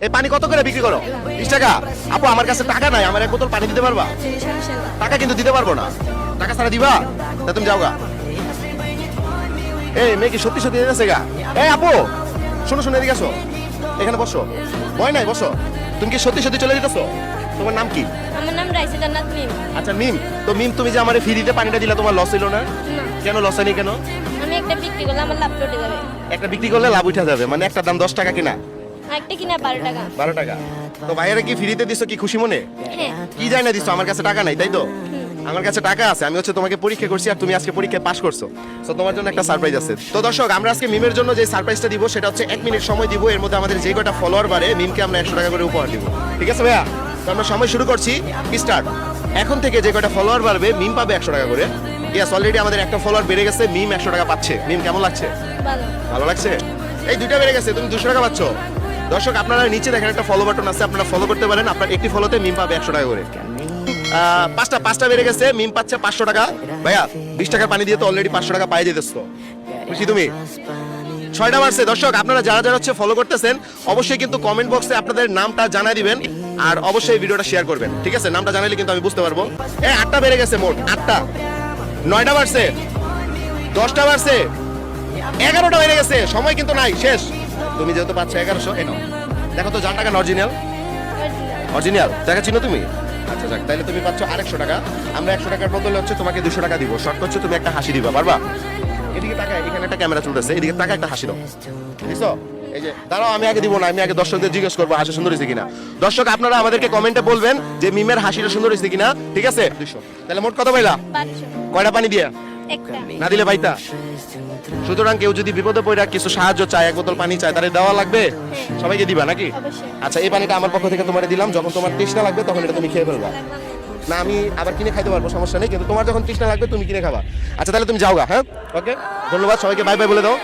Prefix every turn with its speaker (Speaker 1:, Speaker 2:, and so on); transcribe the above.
Speaker 1: এই পানি কত করে বিক্রি করো? 20 টাকা। আপু আমার কাছে টাকা নাই, আমার এক বোতল পানি দিতে পারবা? টাকা কিন্তু দিতে পারবো না। টাকা ছাড়া দিবা? তা তুমি যাও গা। এই মেয়ে কি সত্যি সত্যি দিতেছে গা? এই আপু শোনো শোনো, এদিকে আসো, এখানে বসো। ভয় নাই, বসো। তুমি কি সত্যি সত্যি চলে যেতেছো? তোমার নাম কি?
Speaker 2: আমার নাম রাইসা জান্নাত মিম।
Speaker 1: আচ্ছা মিম, তো মিম তুমি যে আমারে ফ্রিতে পানিটা দিলা, তোমার লস হইলো না?
Speaker 2: না,
Speaker 1: কেন লস হয়নি কেন?
Speaker 2: আমি একটা বিক্রি করলে আমার লাভ উঠে যাবে।
Speaker 1: একটা বিক্রি করলে লাভ উঠে যাবে, মানে একটা দাম 10 টাকা কিনা
Speaker 2: আরেকটা কিনা 12 টাকা।
Speaker 1: 12 টাকা। তো ভাইয়ারা কি ফ্রিতে দিছো, কি খুশি মনে?
Speaker 2: হ্যাঁ।
Speaker 1: কি জানি না দিছো, আমার কাছে টাকা নাই, তাই তো? আমার কাছে টাকা আছে, আমি হচ্ছে তোমাকে পরীক্ষা করছি আর তুমি আজকে পরীক্ষায় পাস করছো, তো তোমার জন্য একটা সারপ্রাইজ আছে। তো দর্শক, আমরা আজকে মিমের জন্য যে সারপ্রাইজটা দিব সেটা হচ্ছে 1 মিনিট সময় দিব, এর মধ্যে আমাদের যে কটা ফলোয়ার বাড়ে মিমকে আমরা 100 টাকা করে উপহার দিব। ঠিক আছে ভাইয়া? তো আমরা সময় শুরু করছি, স্টার্ট। এখন থেকে যে কটা ফলোয়ার বাড়বে মিম পাবে 100 টাকা করে। ইয়েস, অলরেডি আমাদের একটা ফলোয়ার বেড়ে গেছে, মিম 100 টাকা পাচ্ছে। মিম কেমন লাগছে?
Speaker 2: ভালো।
Speaker 1: ভালো লাগছে? এই দুইটা বেড়ে গেছে, তুমি 200 টাকা পাচ্ছ। দর্শক আপনারা নিচে দেখেন একটা ফলো বাটন আছে, আপনারা ফলো করতে পারেন। আপনার একটি ফলোতে মিম পাবে 100 টাকা করে। পাঁচটা বেড়ে গেছে, মিম পাচ্ছে 500 টাকা। ভাইয়া 20 টাকার পানি দিয়ে তো অলরেডি 500 টাকা পাই দিতেছ, খুশি তুমি? 6টা বাড়ছে। দর্শক আপনারা যারা যারা হচ্ছে ফলো করতেছেন অবশ্যই কিন্তু কমেন্ট বক্সে আপনাদের নামটা জানাই দিবেন, আর অবশ্যই ভিডিওটা শেয়ার করবেন। ঠিক আছে? নামটা জানাইলে কিন্তু আমি বুঝতে পারবো। 8টা বেড়ে গেছে, মোট 8টা। 9টা বাড়ছে, 10টা বাড়ছে, 11টা বেড়ে গেছে। সময় কিন্তু নাই, শেষ। তুমি যেহেতু পাচ্ছ 1100, এনো দেখো তো জাল টাকা অরিজিনাল। অরিজিনাল টাকা চিনো তুমি? আচ্ছা যাক, তাহলে তুমি পাচ্ছ 100 টাকা। আমরা 100 টাকার বদলে হচ্ছে তোমাকে 200 টাকা দিব। শর্ট হচ্ছে তুমি একটা হাসি দিবা, পারবা? এদিকে টাকা, এখানে একটা ক্যামেরা চলতেছে, এদিকে টাকা একটা হাসি দাও। বুঝছো? এই যে দাঁড়াও, আমি আগে দিব না, আমি আগে দর্শকদের জিজ্ঞেস করবো হাসি সুন্দর হয়েছে কিনা। দর্শক আপনারা আমাদেরকে কমেন্টে বলবেন যে মিমের হাসিটা সুন্দর হয়েছে কিনা। ঠিক আছে? 200। তাহলে মোট কত পাইলা?
Speaker 2: 500।
Speaker 1: কয়টা পানি দিয়া?
Speaker 2: একটা।
Speaker 1: না দিলে পাইতা? সুতরাং কেউ যদি বিপদে পড়ে কিছু সাহায্য চায়, এক বোতল পানি চায়, তাহলে দেওয়া লাগবে? সবাইকে দিবা নাকি?
Speaker 2: অবশ্যই।
Speaker 1: আচ্ছা, এই পানিটা আমার পক্ষ থেকে তোমার দিলাম, যখন তোমার তৃষ্ণা লাগবে তখন এটা তুমি খেয়ে ফেলবা। না আমি আবার কিনে খাইতে পারবো, সমস্যা নেই, কিন্তু তোমার যখন তৃষ্ণা লাগবে তুমি কিনে খাবা। আচ্ছা তাহলে তুমি যাও গা। হ্যাঁ, ওকে, ধন্যবাদ সবাইকে, বাই বাই বলে দাও।